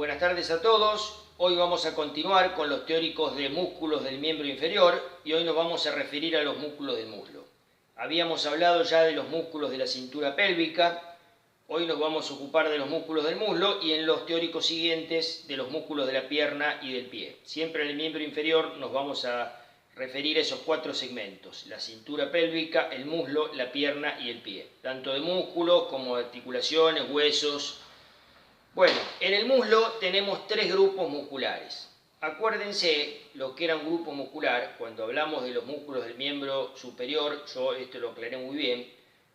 Buenas tardes a todos. Hoy vamos a continuar con los teóricos de músculos del miembro inferior y hoy nos vamos a referir a los músculos del muslo. Habíamos hablado ya de los músculos de la cintura pélvica, hoy nos vamos a ocupar de los músculos del muslo y en los teóricos siguientes de los músculos de la pierna y del pie. Siempre en el miembro inferior nos vamos a referir a esos cuatro segmentos: la cintura pélvica, el muslo, la pierna y el pie, tanto de músculos como de articulaciones, huesos. Bueno, en el muslo tenemos tres grupos musculares. Acuérdense lo que era un grupo muscular, cuando hablamos de los músculos del miembro superior, yo esto lo aclaré muy bien.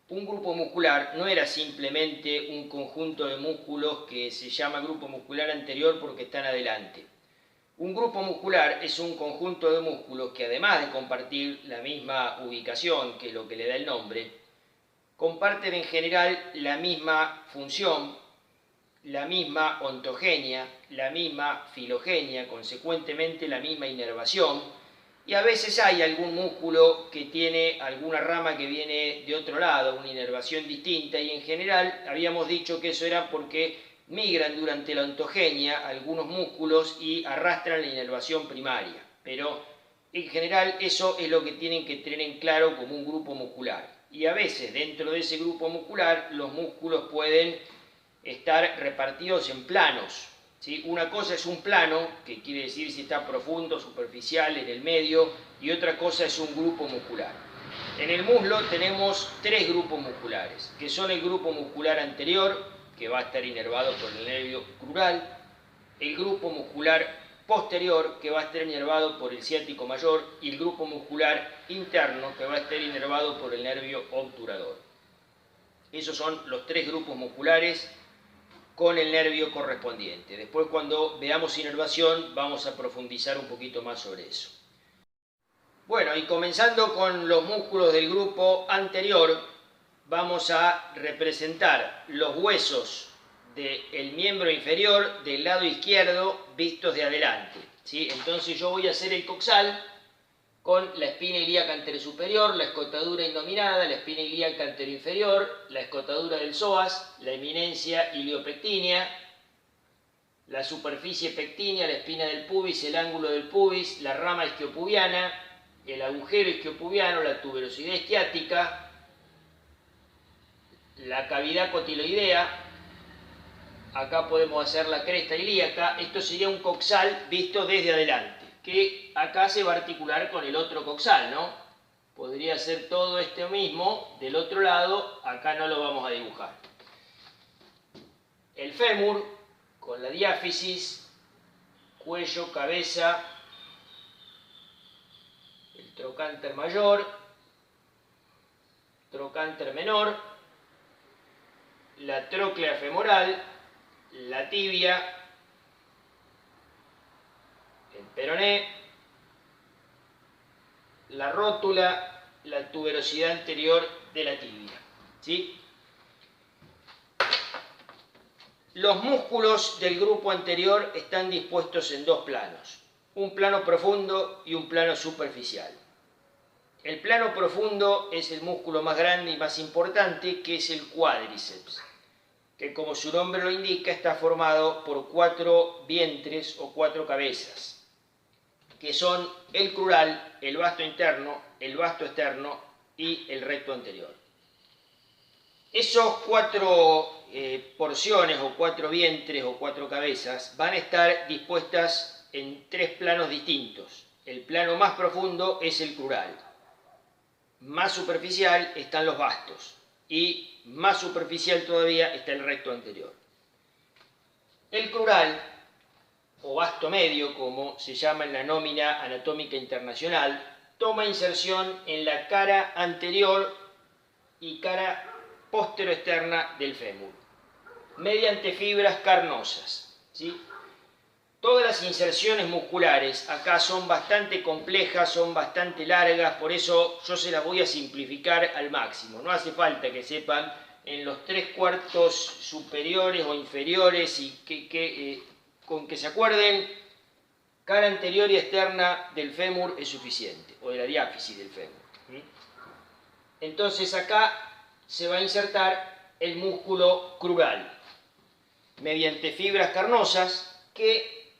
Un grupo muscular no era simplemente un conjunto de músculos que se llama grupo muscular anterior porque están adelante. Un grupo muscular es un conjunto de músculos que, además de compartir la misma ubicación, que es lo que le da el nombre, comparten en general la misma función, la misma ontogenia, la misma filogenia, consecuentemente la misma inervación, y a veces hay algún músculo que tiene alguna rama que viene de otro lado, una inervación distinta, y en general habíamos dicho que eso era porque migran durante la ontogenia algunos músculos y arrastran la inervación primaria, pero en general eso es lo que tienen que tener en claro como un grupo muscular. Y a veces dentro de ese grupo muscular los músculos pueden estar repartidos en planos, ¿sí? Una cosa es un plano, que quiere decir si está profundo, superficial, en el medio, y otra cosa es un grupo muscular. En el muslo tenemos tres grupos musculares, que son el grupo muscular anterior, que va a estar inervado por el nervio crural, el grupo muscular posterior, que va a estar inervado por el ciático mayor, y el grupo muscular interno, que va a estar inervado por el nervio obturador. Esos son los tres grupos musculares con el nervio correspondiente. Después, cuando veamos inervación, vamos a profundizar un poquito más sobre eso. Bueno, y comenzando con los músculos del grupo anterior, vamos a representar los huesos del miembro inferior del lado izquierdo vistos de adelante, ¿sí? Entonces yo voy a hacer el coxal con la espina ilíaca anterosuperior, la escotadura innominada, la espina ilíaca anteroinferior, la escotadura del psoas, la eminencia iliopectínea, la superficie pectínea, la espina del pubis, el ángulo del pubis, la rama isquiopubiana, el agujero isquiopubiano, la tuberosidad isquiática, la cavidad cotiloidea. Acá podemos hacer la cresta ilíaca. Esto sería un coxal visto desde adelante, que acá se va a articular con el otro coxal, ¿no? Podría ser todo esto mismo del otro lado, acá no lo vamos a dibujar. El fémur con la diáfisis, cuello, cabeza, el trocánter mayor, trocánter menor, la tróclea femoral, la tibia, el peroné, la rótula, la tuberosidad anterior de la tibia, ¿sí? Los músculos del grupo anterior están dispuestos en dos planos, un plano profundo y un plano superficial. El plano profundo es el músculo más grande y más importante, que es el cuádriceps, que, como su nombre lo indica, está formado por cuatro vientres o cuatro cabezas, que son el crural, el vasto interno, el vasto externo y el recto anterior. Esos cuatro porciones o cuatro vientres o cuatro cabezas van a estar dispuestas en tres planos distintos. El plano más profundo es el crural, más superficial están los vastos y más superficial todavía está el recto anterior. El crural, o vasto medio, como se llama en la nómina anatómica internacional, toma inserción en la cara anterior y cara postero-externa del fémur, mediante fibras carnosas, ¿sí? Todas las inserciones musculares acá son bastante complejas, son bastante largas, por eso yo se las voy a simplificar al máximo. No hace falta que sepan en los 3/4 superiores o inferiores y con que se acuerden, cara anterior y externa del fémur es suficiente, o de la diáfisis del fémur. Entonces acá se va a insertar el músculo crural mediante fibras carnosas que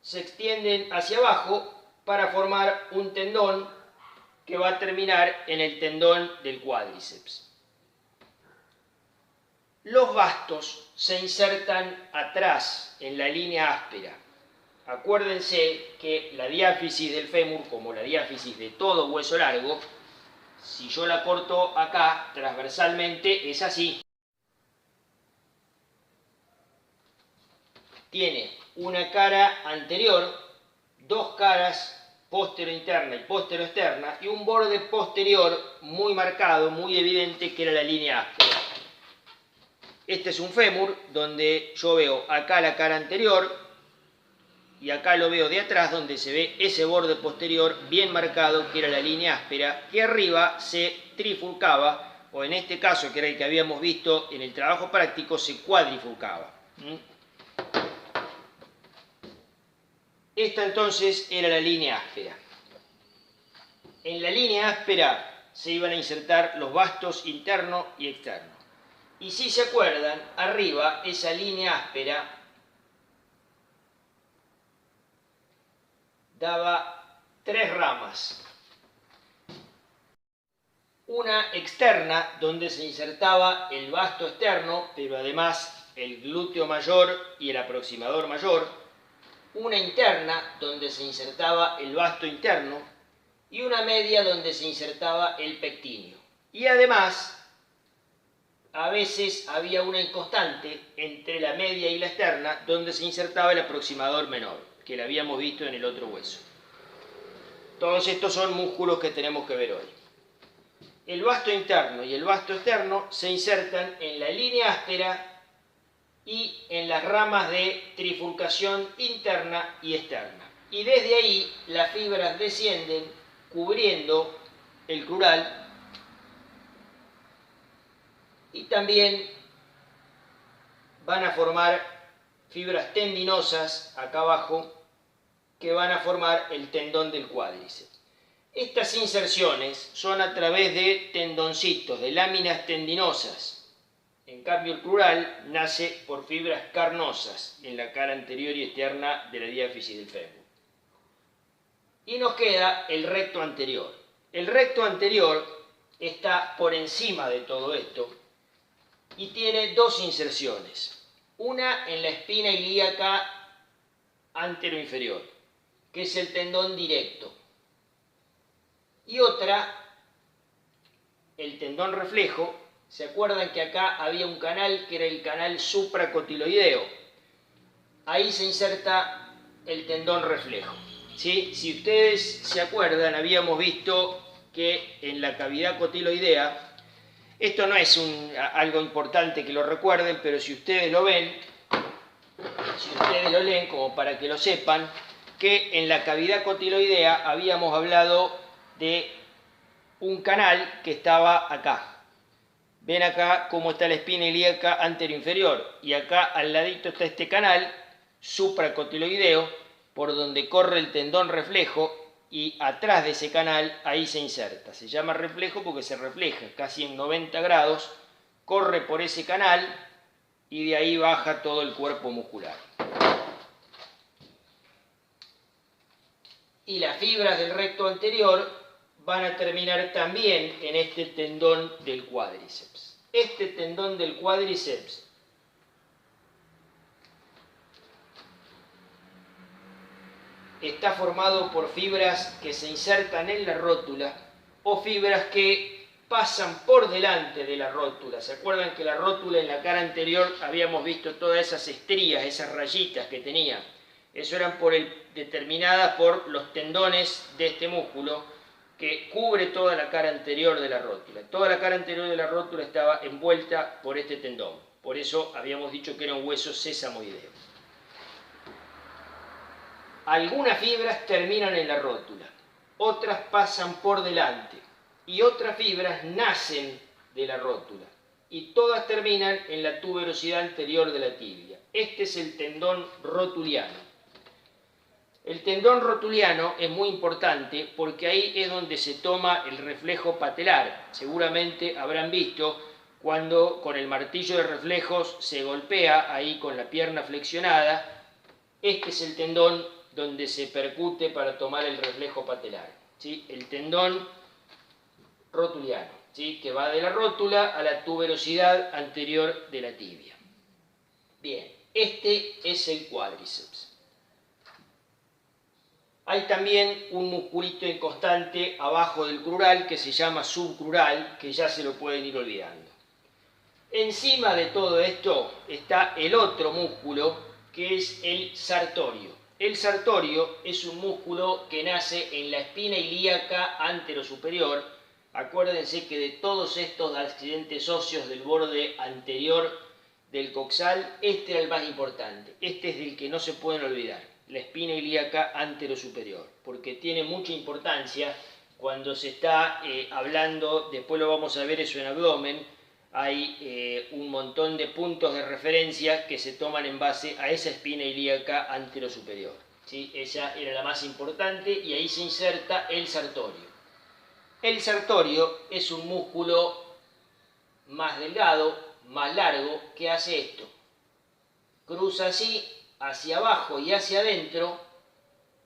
se extienden hacia abajo para formar un tendón que va a terminar en el tendón del cuádriceps. Los bastos se insertan atrás en la línea áspera. Acuérdense que la diáfisis del fémur, como la diáfisis de todo hueso largo, si yo la corto acá transversalmente es así. Tiene una cara anterior, dos caras postero-interna y postero-externa y un borde posterior muy marcado, muy evidente, que era la línea áspera. Este es un fémur donde yo veo acá la cara anterior y acá lo veo de atrás, donde se ve ese borde posterior bien marcado, que era la línea áspera, que arriba se trifurcaba, o en este caso, que era el que habíamos visto en el trabajo práctico, se cuadrifurcaba. Esta entonces era la línea áspera. En la línea áspera se iban a insertar los bastos interno y externo. Y si se acuerdan, arriba esa línea áspera daba tres ramas. Una externa, donde se insertaba el basto externo, pero además el glúteo mayor y el aproximador mayor. Una interna, donde se insertaba el basto interno, y una media, donde se insertaba el pectíneo. Y además, a veces había una inconstante entre la media y la externa, donde se insertaba el aproximador menor, que lo habíamos visto en el otro hueso. Todos estos son músculos que tenemos que ver hoy. El basto interno y el basto externo se insertan en la línea áspera y en las ramas de trifurcación interna y externa. Y desde ahí las fibras descienden cubriendo el crural y también van a formar fibras tendinosas acá abajo que van a formar el tendón del cuádriceps. Estas inserciones son a través de tendoncitos, de láminas tendinosas. En cambio, el crural nace por fibras carnosas en la cara anterior y externa de la diáfisis del fémur. Y nos queda el recto anterior. El recto anterior está por encima de todo esto y tiene dos inserciones. Una en la espina ilíaca anteroinferior, que es el tendón directo. Y otra, el tendón reflejo. ¿Se acuerdan que acá había un canal que era el canal supracotiloideo? Ahí se inserta el tendón reflejo. ¿Sí? Si ustedes se acuerdan, habíamos visto que en la cavidad cotiloidea, esto no es algo importante que lo recuerden, pero si ustedes lo ven, si ustedes lo leen como para que lo sepan, que en la cavidad cotiloidea habíamos hablado de un canal que estaba acá. Ven acá cómo está la espina ilíaca anteroinferior y acá al ladito está este canal supracotiloideo por donde corre el tendón reflejo y atrás de ese canal ahí se inserta. Se llama reflejo porque se refleja casi en 90 grados, corre por ese canal y de ahí baja todo el cuerpo muscular. Y las fibras del recto anterior van a terminar también en este tendón del cuádriceps. Este tendón del cuádriceps está formado por fibras que se insertan en la rótula o fibras que pasan por delante de la rótula. ¿Se acuerdan que la rótula en la cara anterior habíamos visto todas esas estrías, esas rayitas que tenía? Eso eran determinadas por los tendones de este músculo que cubre toda la cara anterior de la rótula. Toda la cara anterior de la rótula estaba envuelta por este tendón. Por eso habíamos dicho que era un hueso sesamoideo. Algunas fibras terminan en la rótula, otras pasan por delante y otras fibras nacen de la rótula y todas terminan en la tuberosidad anterior de la tibia. Este es el tendón rotuliano. El tendón rotuliano es muy importante porque ahí es donde se toma el reflejo patelar. Seguramente habrán visto cuando con el martillo de reflejos se golpea ahí con la pierna flexionada Este es el tendón donde se percute para tomar el reflejo patelar, ¿sí? El tendón rotuliano, ¿sí? Que va de la rótula a la tuberosidad anterior de la tibia. Bien, este es el cuádriceps. Hay también un musculito inconstante abajo del crural que se llama subcrural, que ya se lo pueden ir olvidando. Encima de todo esto está el otro músculo, que es el sartorio. El sartorio es un músculo que nace en la espina ilíaca anterosuperior. Acuérdense que de todos estos accidentes óseos del borde anterior del coxal, este era el más importante. Este es del que no se pueden olvidar, la espina ilíaca anterosuperior, porque tiene mucha importancia cuando se está hablando, después lo vamos a ver eso en abdomen. Hay un montón de puntos de referencia que se toman en base a esa espina ilíaca anterosuperior, ¿sí? Esa era la más importante y ahí se inserta el sartorio. El sartorio es un músculo más delgado, más largo, que hace esto. Cruza así, hacia abajo y hacia adentro.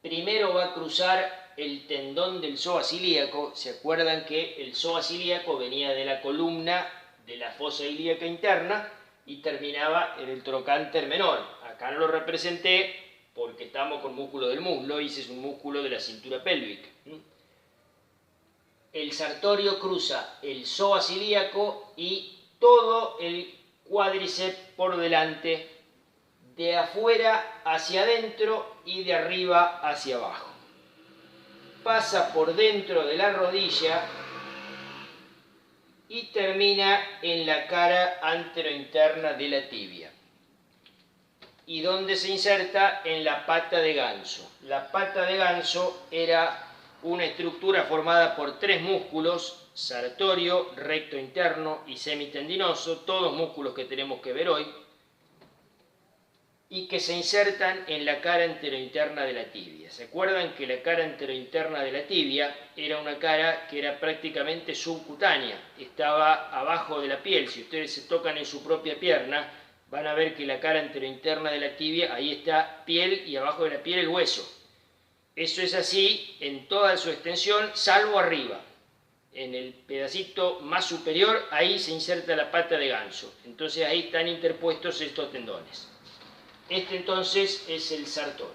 Primero va a cruzar el tendón del psoas ilíaco. ¿Se acuerdan que el psoas ilíaco venía de la columna de la fosa ilíaca interna y terminaba en el trocánter menor? Acá no lo representé porque estamos con músculo del muslo y ese es un músculo de la cintura pélvica. El sartorio cruza el psoas ilíaco y todo el cuádriceps por delante, de afuera hacia adentro y de arriba hacia abajo. Pasa por dentro de la rodilla y termina en la cara anterointerna de la tibia. ¿Y dónde se inserta? En la pata de ganso. La pata de ganso era una estructura formada por tres músculos: sartorio, recto interno y semitendinoso, todos músculos que tenemos que ver hoy, y que se insertan en la cara anterointerna de la tibia. ¿Se acuerdan que la cara anterointerna de la tibia era una cara que era prácticamente subcutánea? Estaba abajo de la piel. Si ustedes se tocan en su propia pierna, van a ver que la cara anterointerna de la tibia, ahí está piel y abajo de la piel el hueso. Eso es así en toda su extensión, salvo arriba. En el pedacito más superior, ahí se inserta la pata de ganso. Entonces ahí están interpuestos estos tendones. Este entonces es el sartorio.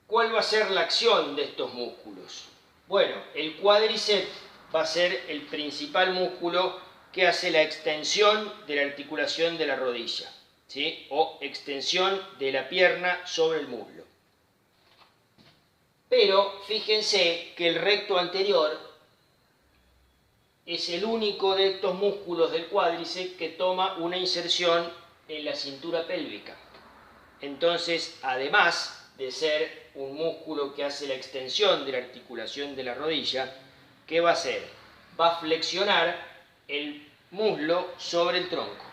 ¿Cuál va a ser la acción de estos músculos? Bueno, el cuádriceps va a ser el principal músculo que hace la extensión de la articulación de la rodilla, ¿sí? O extensión de la pierna sobre el muslo. Pero fíjense que el recto anterior es el único de estos músculos del cuádriceps que toma una inserción en la cintura pélvica. Entonces, además de ser un músculo que hace la extensión de la articulación de la rodilla, ¿qué va a hacer? Va a flexionar el muslo sobre el tronco.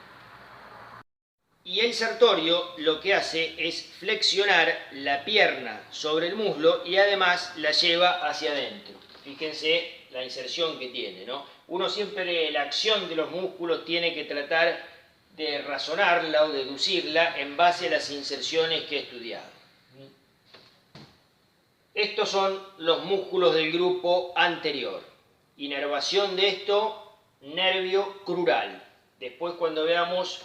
Y el sartorio lo que hace es flexionar la pierna sobre el muslo y además la lleva hacia adentro. Fíjense la inserción que tiene, ¿no? Uno siempre, la acción de los músculos tiene que tratar de razonarla o deducirla en base a las inserciones que he estudiado. Estos son los músculos del grupo anterior. Inervación de esto, nervio crural. Después, cuando veamos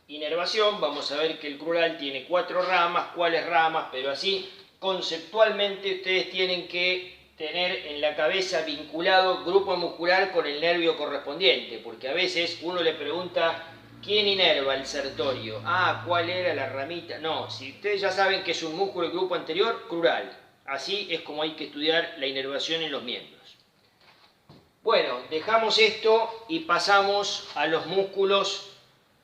inervación, vamos a ver que el crural tiene 4 ramas. ¿Cuáles ramas? Pero así, conceptualmente, ustedes tienen que tener en la cabeza vinculado grupo muscular con el nervio correspondiente, porque a veces uno le pregunta: ¿quién inerva el sartorio? Ah, ¿cuál era la ramita? No, si ustedes ya saben que es un músculo del grupo anterior, crural. Así es como hay que estudiar la inervación en los miembros. Bueno, dejamos esto y pasamos a los músculos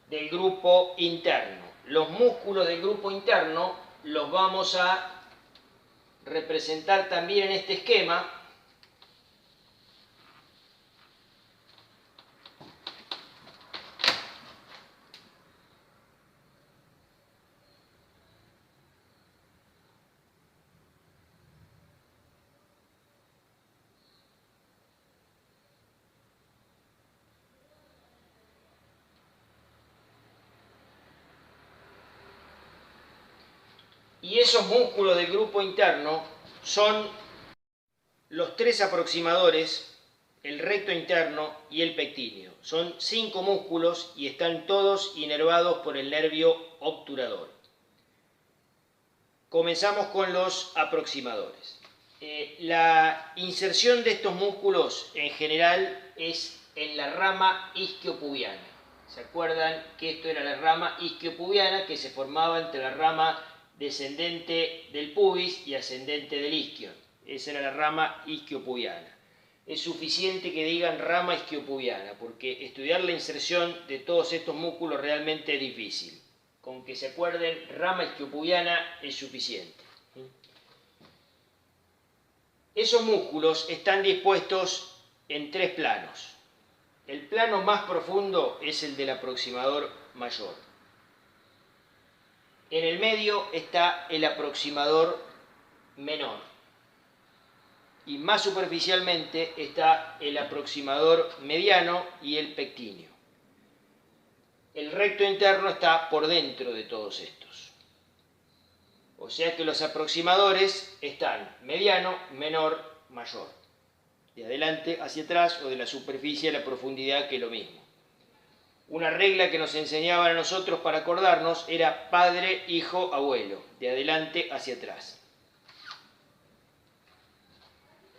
del grupo interno. Los músculos del grupo interno los vamos a representar también en este esquema. Y esos músculos del grupo interno son los 3 aproximadores, el recto interno y el pectíneo. Son 5 músculos y están todos inervados por el nervio obturador. Comenzamos con los aproximadores. La inserción de estos músculos en general es en la rama isquiopubiana. ¿Se acuerdan que esto era la rama isquiopubiana que se formaba entre la rama descendente del pubis y ascendente del isquio? Esa era la rama isquiopubiana. Es suficiente que digan rama isquiopubiana porque estudiar la inserción de todos estos músculos realmente es difícil. Con que se acuerden rama isquiopubiana es suficiente. Esos músculos están dispuestos en 3 planos. El plano más profundo es el del aproximador mayor. En el medio está el aproximador menor. Y más superficialmente está el aproximador mediano y el pectíneo. El recto interno está por dentro de todos estos. O sea que los aproximadores están mediano, menor, mayor. De adelante hacia atrás o de la superficie a la profundidad, que es lo mismo. Una regla que nos enseñaban a nosotros para acordarnos era padre, hijo, abuelo, de adelante hacia atrás.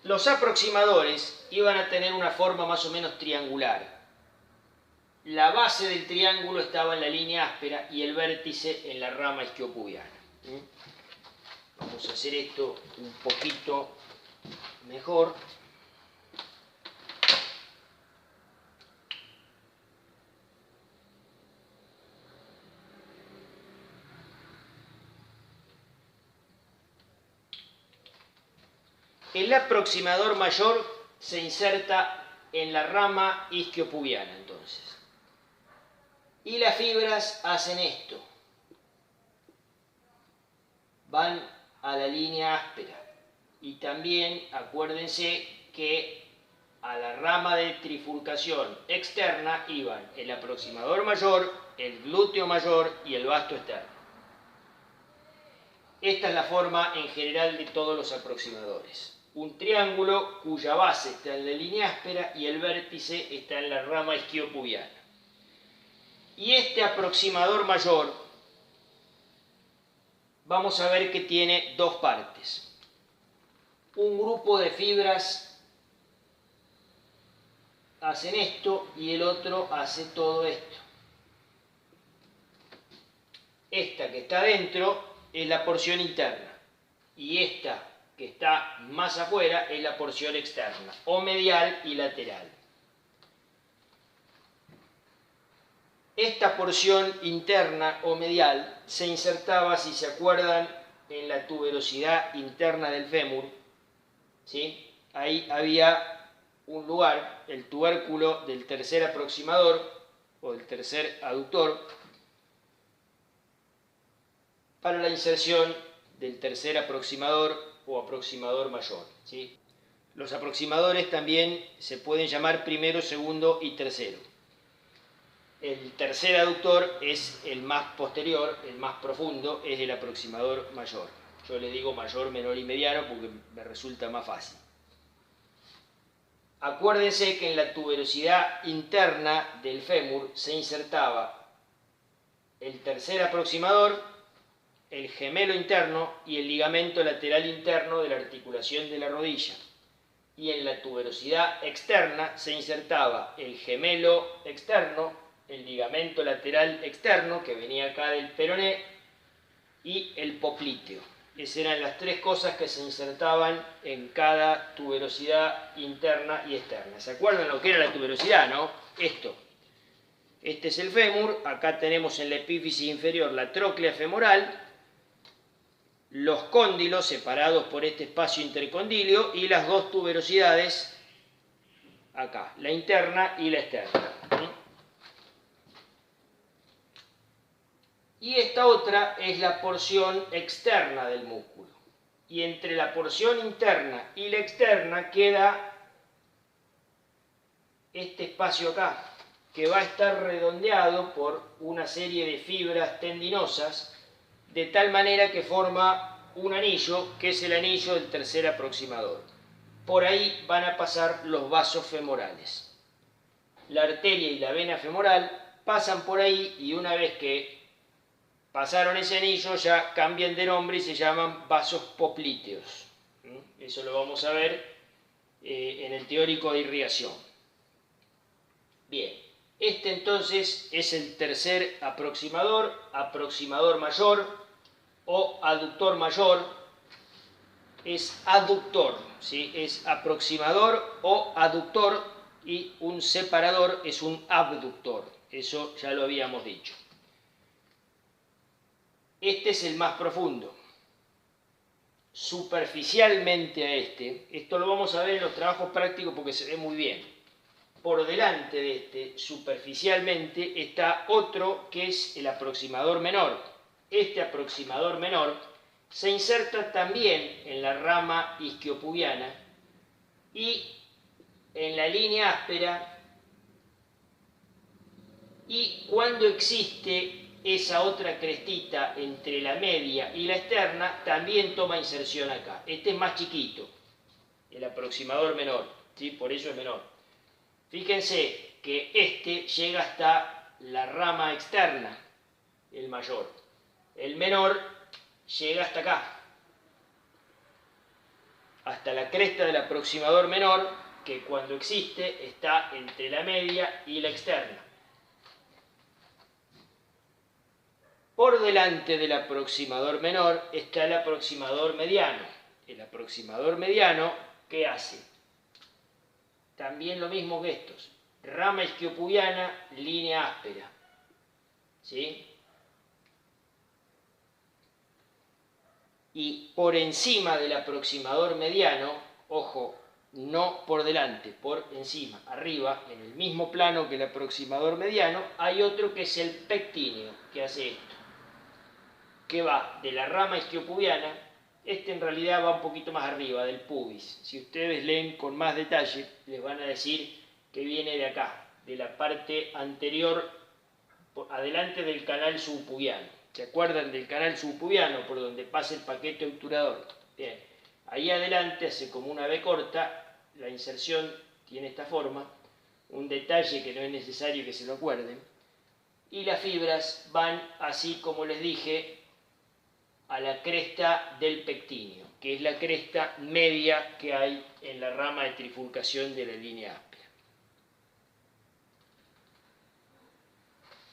Los aproximadores iban a tener una forma más o menos triangular. La base del triángulo estaba en la línea áspera y el vértice en la rama isquiopubiana. Vamos a hacer esto un poquito mejor. El aproximador mayor se inserta en la rama isquiopubiana, entonces. Y las fibras hacen esto. Van a la línea áspera. Y también acuérdense que a la rama de trifurcación externa iban el aproximador mayor, el glúteo mayor y el vasto externo. Esta es la forma en general de todos los aproximadores. Un triángulo cuya base está en la línea áspera y el vértice está en la rama isquiopubiana. Y este aproximador mayor, vamos a ver que tiene 2 partes. Un grupo de fibras hacen esto y el otro hace todo esto. Esta que está dentro es la porción interna y esta que está más afuera es la porción externa, o medial y lateral. Esta porción interna o medial se insertaba, si se acuerdan, en la tuberosidad interna del fémur. ¿Sí? Ahí había un lugar, el tubérculo del tercer aproximador o del tercer aductor, para la inserción del tercer aproximador o aproximador mayor. ¿Sí? Los aproximadores también se pueden llamar primero, segundo y tercero. El tercer aductor es el más posterior, el más profundo, es el aproximador mayor. Yo le digo mayor, menor y mediano porque me resulta más fácil. Acuérdense que en la tuberosidad interna del fémur se insertaba el tercer aproximador, el gemelo interno y el ligamento lateral interno de la articulación de la rodilla. Y en la tuberosidad externa se insertaba el gemelo externo, el ligamento lateral externo, que venía acá del peroné, y el popliteo. Esas eran las 3 cosas que se insertaban en cada tuberosidad interna y externa. ¿Se acuerdan lo que era la tuberosidad, no? Esto. Este es el fémur, acá tenemos en la epífisis inferior la tróclea femoral, los cóndilos separados por este espacio intercondilio y las 2 tuberosidades acá, la interna y la externa. Y esta otra es la porción externa del músculo. Y entre la porción interna y la externa queda este espacio acá, que va a estar redondeado por una serie de fibras tendinosas de tal manera que forma un anillo, que es el anillo del tercer aproximador. Por ahí van a pasar los vasos femorales. La arteria y la vena femoral pasan por ahí y una vez que pasaron ese anillo ya cambian de nombre y se llaman vasos poplíteos. Eso lo vamos a ver en el teórico de irrigación. Bien, este entonces es el tercer aproximador, aproximador mayor o aductor mayor. Es aductor, ¿sí? Es aproximador o aductor, y un separador es un abductor. Eso ya lo habíamos dicho. Este es el más profundo. Superficialmente a esto lo vamos a ver en los trabajos prácticos porque se ve muy bien. Por delante de este, superficialmente, está otro que es el aproximador menor. Este aproximador menor se inserta también en la rama isquiopubiana y en la línea áspera, y cuando existe esa otra crestita entre la media y la externa, también toma inserción acá. Este es más chiquito, el aproximador menor, ¿sí? Por eso es menor. Fíjense que este llega hasta la rama externa, el mayor. El menor llega hasta acá, hasta la cresta del aproximador menor, que cuando existe está entre la media y la externa. Por delante del aproximador menor está el aproximador mediano. El aproximador mediano, ¿qué hace? También lo mismo que estos. Rama isquiopubiana, línea áspera. ¿Sí? Y por encima del aproximador mediano, ojo, no por delante, por encima, arriba, en el mismo plano que el aproximador mediano, hay otro que es el pectíneo, que hace esto, que va de la rama isquiopubiana. Este en realidad va un poquito más arriba, del pubis. Si ustedes leen con más detalle, les van a decir que viene de acá, de la parte anterior, adelante del canal subpubiano. ¿Se acuerdan del canal subpubiano por donde pasa el paquete obturador? Bien, ahí adelante hace como una V corta, la inserción tiene esta forma, un detalle que no es necesario que se lo acuerden, y las fibras van, así como les dije, a la cresta del pectíneo, que es la cresta media que hay en la rama de trifurcación de la línea áspera.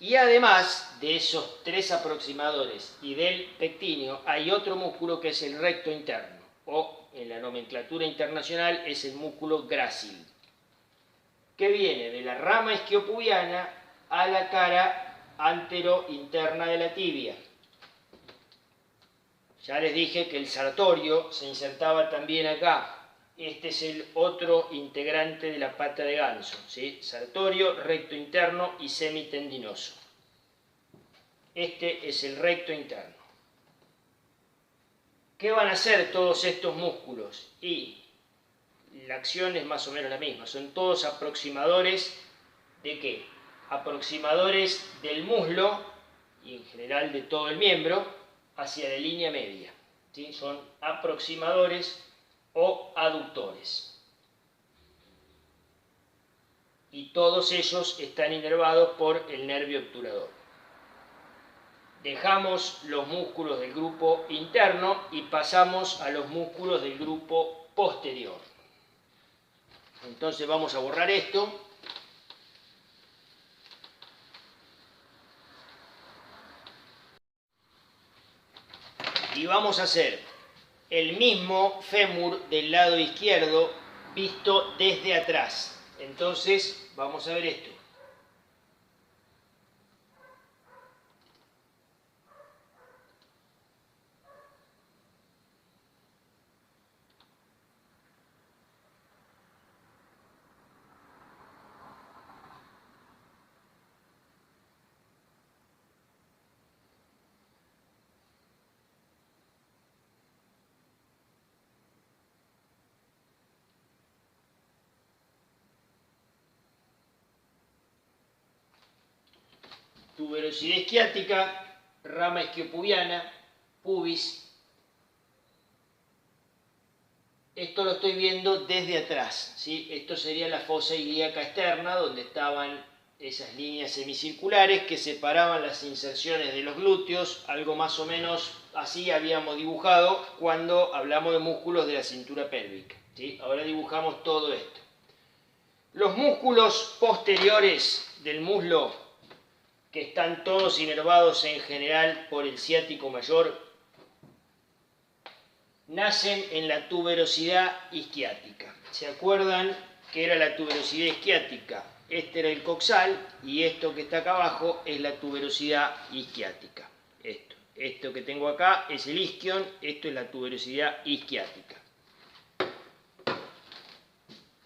Y además de esos tres aproximadores y del pectíneo, hay otro músculo que es el recto interno, o en la nomenclatura internacional es el músculo grácil, que viene de la rama isquiopubiana a la cara antero-interna de la tibia. Ya les dije que el sartorio se insertaba también acá. Este es el otro integrante de la pata de ganso, ¿sí? Sartorio, recto interno y semitendinoso. Este es el recto interno. ¿Qué van a hacer todos estos músculos? Y la acción es más o menos la misma. Son todos aproximadores ¿de qué? Aproximadores del muslo y en general de todo el miembro hacia la línea media. ¿Sí? Son aproximadores o aductores. Y todos ellos están inervados por el nervio obturador. Dejamos los músculos del grupo interno y pasamos a los músculos del grupo posterior. Entonces vamos a borrar esto. Y vamos a hacer el mismo fémur del lado izquierdo visto desde atrás. Entonces vamos a ver esto. Tuberosidad isquiática, rama isquiopubiana, pubis. Esto lo estoy viendo desde atrás, ¿sí? Esto sería la fosa ilíaca externa, donde estaban esas líneas semicirculares que separaban las inserciones de los glúteos, algo más o menos así habíamos dibujado cuando hablamos de músculos de la cintura pélvica, ¿sí? Ahora dibujamos todo esto. Los músculos posteriores del muslo, que están todos inervados en general por el ciático mayor, nacen en la tuberosidad isquiática. ¿Se acuerdan que era la tuberosidad isquiática? Este era el coxal y esto que está acá abajo es la tuberosidad isquiática. Esto que tengo acá es el isquion, esto es la tuberosidad isquiática.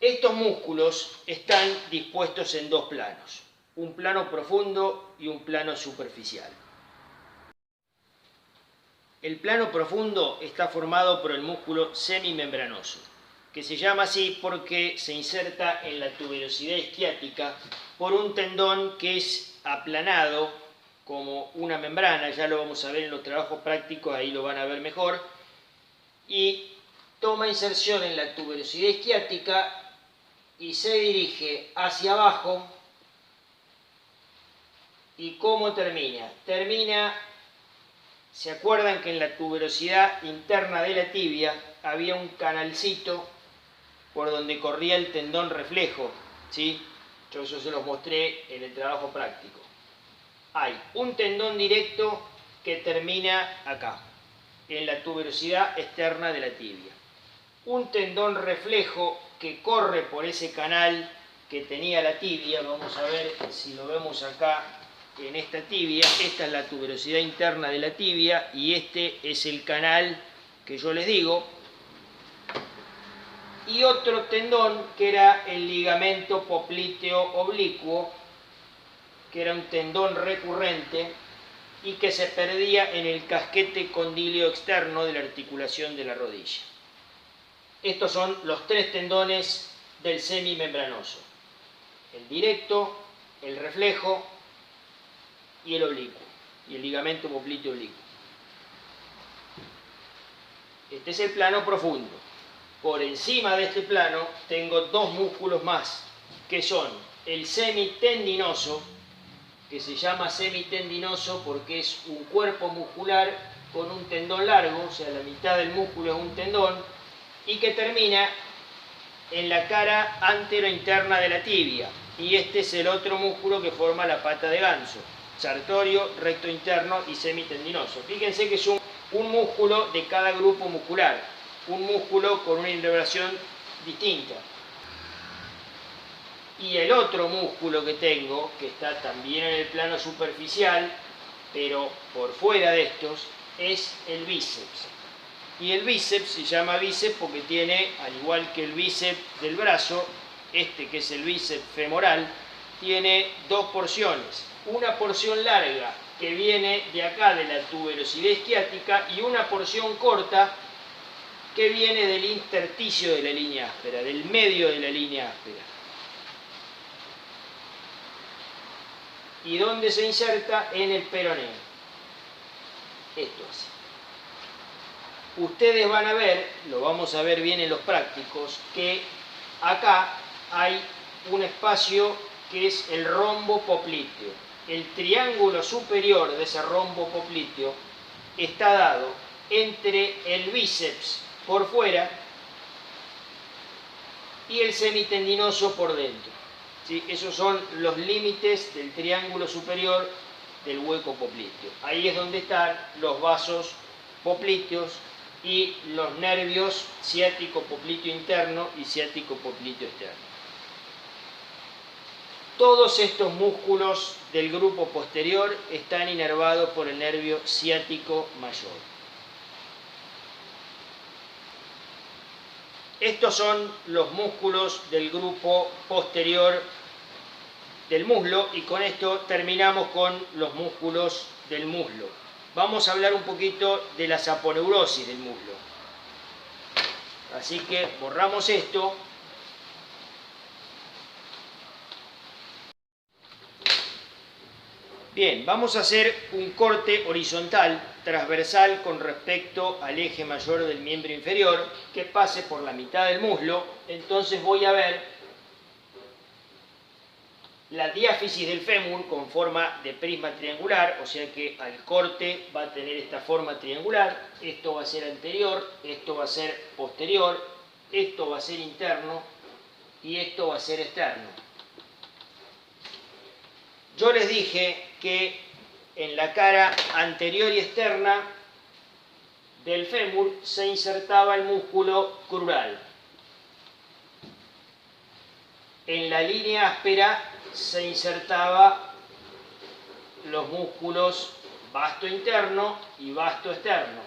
Estos músculos están dispuestos en dos planos, un plano profundo y un plano superficial. El plano profundo está formado por el músculo semimembranoso, que se llama así porque se inserta en la tuberosidad isquiática por un tendón que es aplanado como una membrana, ya lo vamos a ver en los trabajos prácticos, ahí lo van a ver mejor, y toma inserción en la tuberosidad isquiática y se dirige hacia abajo. ¿Y cómo termina? ¿Se acuerdan que en la tuberosidad interna de la tibia había un canalcito por donde corría el tendón reflejo? ¿Sí? Yo eso se los mostré en el trabajo práctico. Hay un tendón directo que termina acá, en la tuberosidad externa de la tibia. Un tendón reflejo que corre por ese canal que tenía la tibia. Vamos a ver si lo vemos acá en esta tibia. Esta es la tuberosidad interna de la tibia y este es el canal que yo les digo. Y otro tendón que era el ligamento popliteo oblicuo, que era un tendón recurrente y que se perdía en el casquete condíleo externo de la articulación de la rodilla. Estos son los tres tendones del semimembranoso: el directo, el reflejo y el oblicuo, y el ligamento popliteo oblicuo. Este es el plano profundo. Por encima de este plano tengo dos músculos más, que son el semitendinoso, que se llama semitendinoso porque es un cuerpo muscular con un tendón largo, o sea, la mitad del músculo es un tendón, y que termina en la cara antero-interna de la tibia. Y este es el otro músculo que forma la pata de ganso: sartorio, recto interno y semitendinoso. Fíjense que es un músculo de cada grupo muscular, un músculo con una inervación distinta. Y el otro músculo que tengo, que está también en el plano superficial, pero por fuera de estos, es el bíceps. Y el bíceps se llama bíceps porque tiene, al igual que el bíceps del brazo, este que es el bíceps femoral, tiene dos porciones. Una porción larga que viene de acá, de la tuberosidad isquiática, y una porción corta que viene del intersticio de la línea áspera, del medio de la línea áspera. ¿Y dónde se inserta? En el peroneo. Esto así. Ustedes van a ver, lo vamos a ver bien en los prácticos, que acá hay un espacio que es el rombo popliteo. El triángulo superior de ese rombo popliteo está dado entre el bíceps por fuera y el semitendinoso por dentro. ¿Sí? Esos son los límites del triángulo superior del hueco popliteo. Ahí es donde están los vasos popliteos y los nervios ciático popliteo interno y ciático popliteo externo. Todos estos músculos del grupo posterior están inervados por el nervio ciático mayor. Estos son los músculos del grupo posterior del muslo y con esto terminamos con los músculos del muslo. Vamos a hablar un poquito de la saponeurosis del muslo. Así que borramos esto. Bien, vamos a hacer un corte horizontal, transversal con respecto al eje mayor del miembro inferior, que pase por la mitad del muslo. Entonces voy a ver la diáfisis del fémur con forma de prisma triangular, o sea que al corte va a tener esta forma triangular. Esto va a ser anterior, esto va a ser posterior, esto va a ser interno y esto va a ser externo. Yo les dije que en la cara anterior y externa del fémur se insertaba el músculo crural. En la línea áspera se insertaba los músculos vasto interno y vasto externo.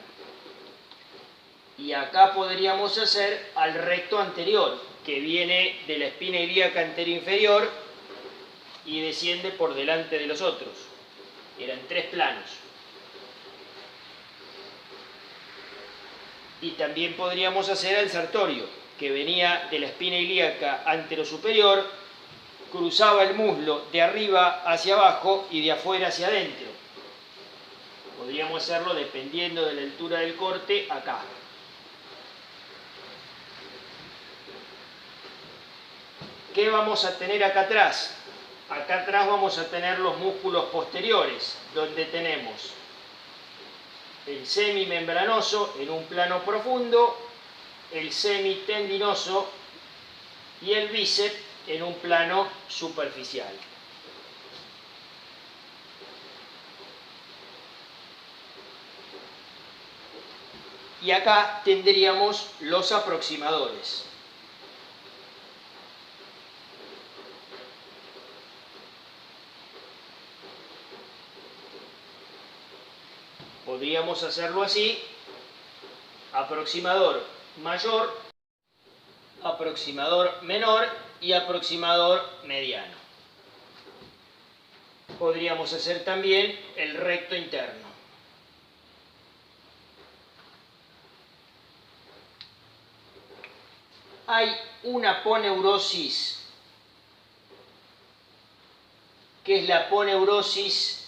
Y acá podríamos hacer al recto anterior, que viene de la espina ilíaca anteroinferior y desciende por delante de los otros. Eran 3 planos. Y también podríamos hacer al sartorio, que venía de la espina ilíaca anterosuperior, cruzaba el muslo de arriba hacia abajo y de afuera hacia adentro. Podríamos hacerlo dependiendo de la altura del corte acá. ¿Qué vamos a tener acá atrás? Acá atrás vamos a tener los músculos posteriores, donde tenemos el semimembranoso en un plano profundo, el semitendinoso y el bíceps en un plano superficial. Y acá tendríamos los aproximadores. Podríamos hacerlo así: aproximador mayor, aproximador menor y aproximador mediano. Podríamos hacer también el recto interno. Hay una aponeurosis, que es la aponeurosis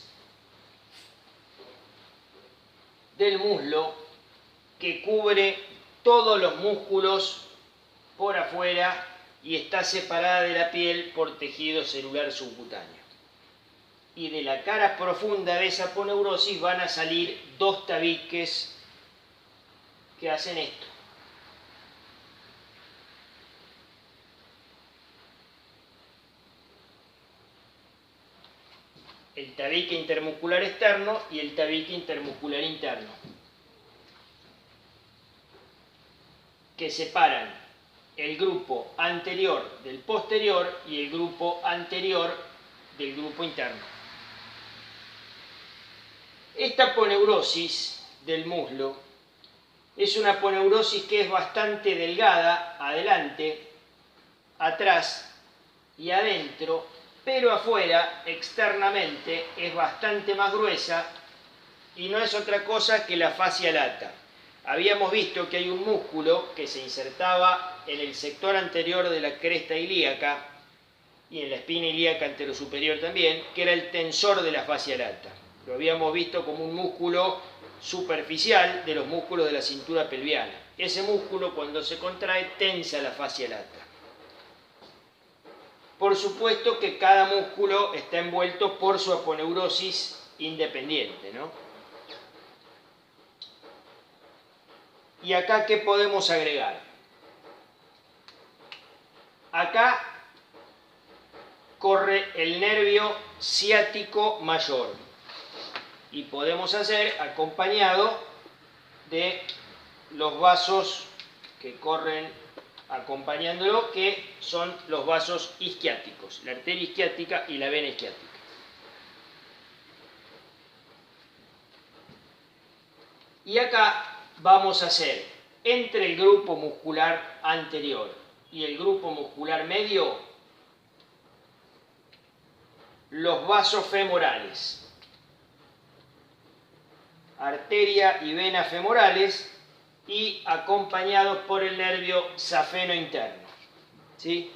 del muslo, que cubre todos los músculos por afuera y está separada de la piel por tejido celular subcutáneo. Y de la cara profunda de esa aponeurosis van a salir 2 tabiques que hacen esto. El tabique intermuscular externo y el tabique intermuscular interno, que separan el grupo anterior del posterior y el grupo anterior del grupo interno. Esta aponeurosis del muslo es una aponeurosis que es bastante delgada adelante, atrás y adentro, pero afuera, externamente, es bastante más gruesa y no es otra cosa que la fascia lata. Habíamos visto que hay un músculo que se insertaba en el sector anterior de la cresta ilíaca y en la espina ilíaca anterosuperior también, que era el tensor de la fascia lata. Lo habíamos visto como un músculo superficial de los músculos de la cintura pelviana. Ese músculo, cuando se contrae, tensa la fascia lata. Por supuesto que cada músculo está envuelto por su aponeurosis independiente, ¿no? ¿Y acá qué podemos agregar? Acá corre el nervio ciático mayor y podemos hacer acompañado de los vasos que corren acompañándolo, que son los vasos isquiáticos, la arteria isquiática y la vena isquiática. Y acá vamos a hacer entre el grupo muscular anterior y el grupo muscular medio los vasos femorales, arteria y vena femorales, y acompañados por el nervio safeno interno. ¿Sí?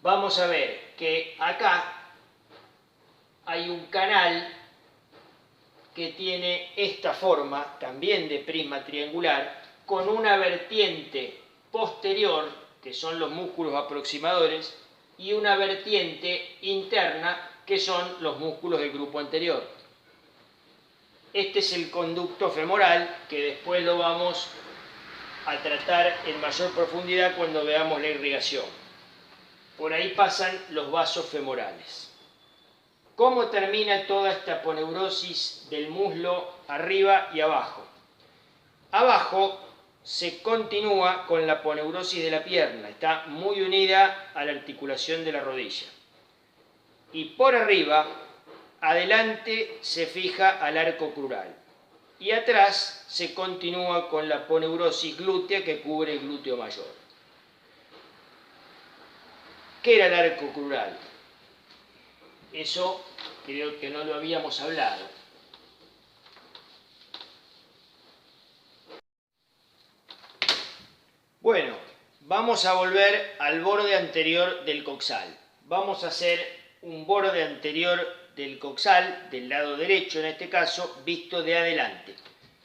Vamos a ver que acá hay un canal que tiene esta forma, también de prisma triangular, con una vertiente posterior, que son los músculos aproximadores, y una vertiente interna, que son los músculos del grupo anterior. Este es el conducto femoral, que después lo vamos a tratar en mayor profundidad cuando veamos la irrigación. Por ahí pasan los vasos femorales. ¿Cómo termina toda esta aponeurosis del muslo arriba y abajo? Abajo se continúa con la aponeurosis de la pierna, está muy unida a la articulación de la rodilla. Y por arriba, adelante se fija al arco crural. Y atrás se continúa con la aponeurosis glútea que cubre el glúteo mayor. ¿Qué era el arco crural? Eso creo que no lo habíamos hablado. Bueno, vamos a volver al borde anterior del coxal. Vamos a hacer un borde anterior del coxal, del lado derecho en este caso, visto de adelante.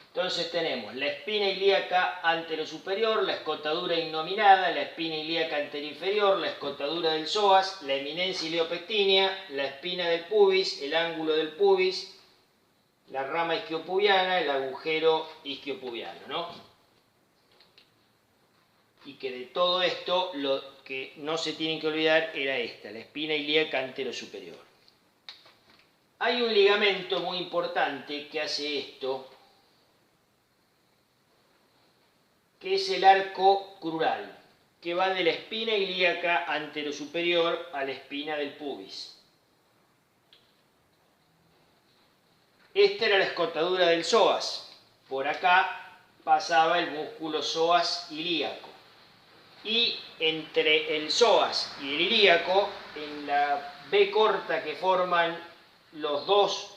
Entonces tenemos la espina ilíaca anterosuperior, la escotadura innominada, la espina ilíaca anteroinferior, la escotadura del psoas, la eminencia iliopectínea, la espina del pubis, el ángulo del pubis, la rama isquiopubiana, el agujero isquiopubiano, ¿no? Y que de todo esto lo que no se tienen que olvidar era esta, la espina ilíaca anterosuperior. Hay un ligamento muy importante que hace esto, que es el arco crural, que va de la espina ilíaca anterosuperior a la espina del pubis. Esta era la escotadura del psoas. Por acá pasaba el músculo psoas ilíaco. Y entre el psoas y el ilíaco, en la B corta que forman las dos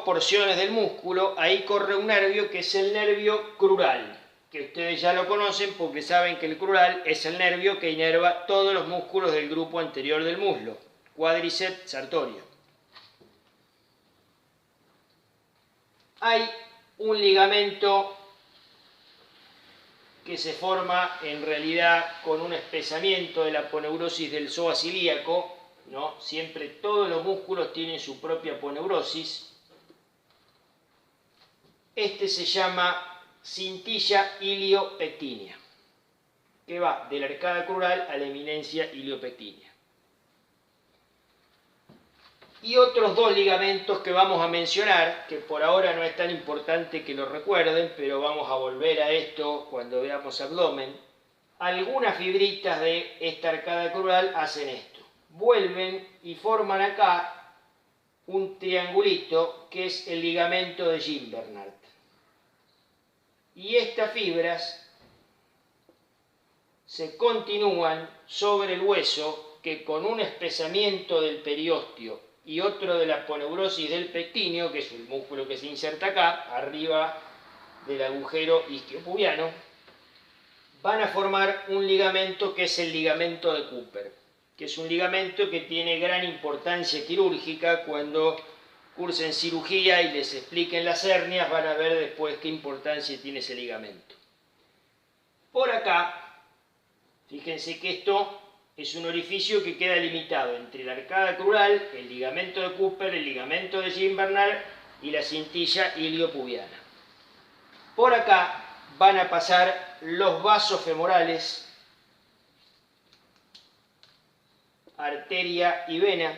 porciones del músculo, ahí corre un nervio que es el nervio crural, que ustedes ya lo conocen porque saben que el crural es el nervio que inerva todos los músculos del grupo anterior del muslo, cuádriceps, sartorio. Hay un ligamento que se forma en realidad con un espesamiento de la aponeurosis del psoas ilíaco, ¿no? Siempre todos los músculos tienen su propia aponeurosis. Este se llama cintilla iliopectínea, que va de la arcada crural a la eminencia iliopectínea. Y otros dos ligamentos que vamos a mencionar, que por ahora no es tan importante que lo recuerden, pero vamos a volver a esto cuando veamos abdomen. Algunas fibritas de esta arcada crural hacen esto. Vuelven y forman acá un triangulito que es el ligamento de Gimbernard. Y estas fibras se continúan sobre el hueso que con un espesamiento del periósteo y otro de la aponeurosis del pectíneo, que es el músculo que se inserta acá, arriba del agujero isquiopubiano, van a formar un ligamento que es el ligamento de Cooper, que es un ligamento que tiene gran importancia quirúrgica. Cuando cursen cirugía y les expliquen las hernias, van a ver después qué importancia tiene ese ligamento. Por acá, fíjense que esto es un orificio que queda limitado entre la arcada crural, el ligamento de Cooper, el ligamento de Gimbernard y la cintilla iliopubiana. Por acá van a pasar los vasos femorales, arteria y vena,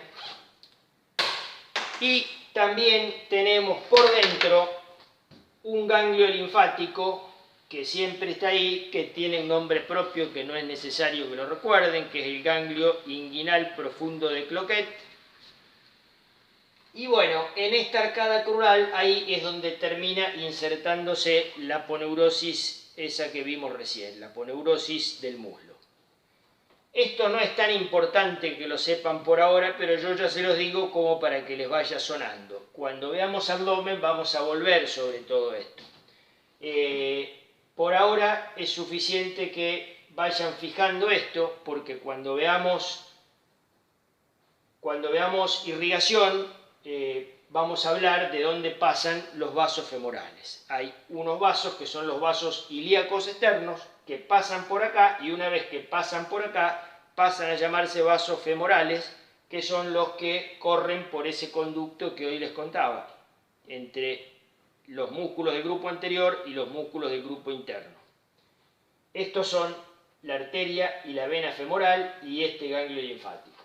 y también tenemos por dentro un ganglio linfático que siempre está ahí, que tiene un nombre propio que no es necesario que lo recuerden, que es el ganglio inguinal profundo de Cloquet. Y bueno, en esta arcada crural ahí es donde termina insertándose la aponeurosis esa que vimos recién, la aponeurosis del muslo. Esto no es tan importante que lo sepan por ahora, pero yo ya se los digo como para que les vaya sonando. Cuando veamos abdomen vamos a volver sobre todo esto. Por ahora es suficiente que vayan fijando esto, porque cuando Cuando veamos irrigación, vamos a hablar de dónde pasan los vasos femorales. Hay unos vasos que son los vasos ilíacos externos que pasan por acá, y una vez que pasan por acá pasan a llamarse vasos femorales, que son los que corren por ese conducto que hoy les contaba, entre los músculos del grupo anterior y los músculos del grupo interno. Estos son la arteria y la vena femoral y este ganglio linfático.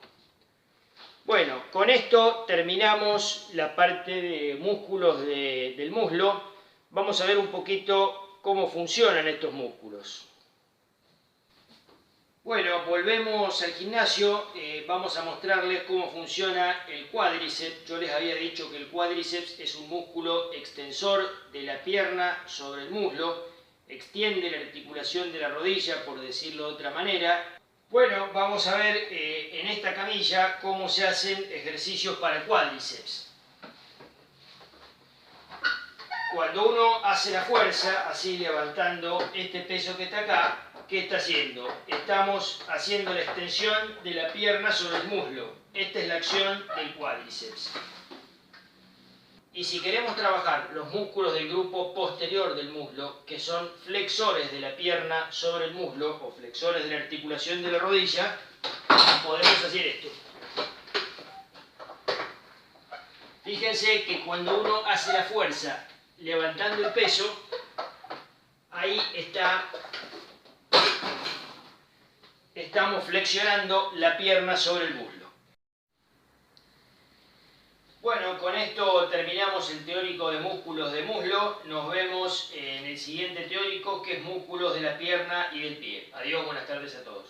Bueno, con esto terminamos la parte de músculos del muslo. Vamos a ver un poquito cómo funcionan estos músculos. Bueno, volvemos al gimnasio. Vamos a mostrarles cómo funciona el cuádriceps. Yo les había dicho que el cuádriceps es un músculo extensor de la pierna sobre el muslo. Extiende la articulación de la rodilla, por decirlo de otra manera. Bueno, vamos a ver en esta camilla cómo se hacen ejercicios para el cuádriceps. Cuando uno hace la fuerza, así levantando este peso que está acá, ¿qué está haciendo? Estamos haciendo la extensión de la pierna sobre el muslo. Esta es la acción del cuádriceps. Y si queremos trabajar los músculos del grupo posterior del muslo, que son flexores de la pierna sobre el muslo o flexores de la articulación de la rodilla, podemos hacer esto. Fíjense que cuando uno hace la fuerza levantando el peso, ahí estamos flexionando la pierna sobre el muslo. Bueno, con esto terminamos el teórico de músculos de muslo. Nos vemos en el siguiente teórico, que es músculos de la pierna y del pie. Adiós, buenas tardes a todos.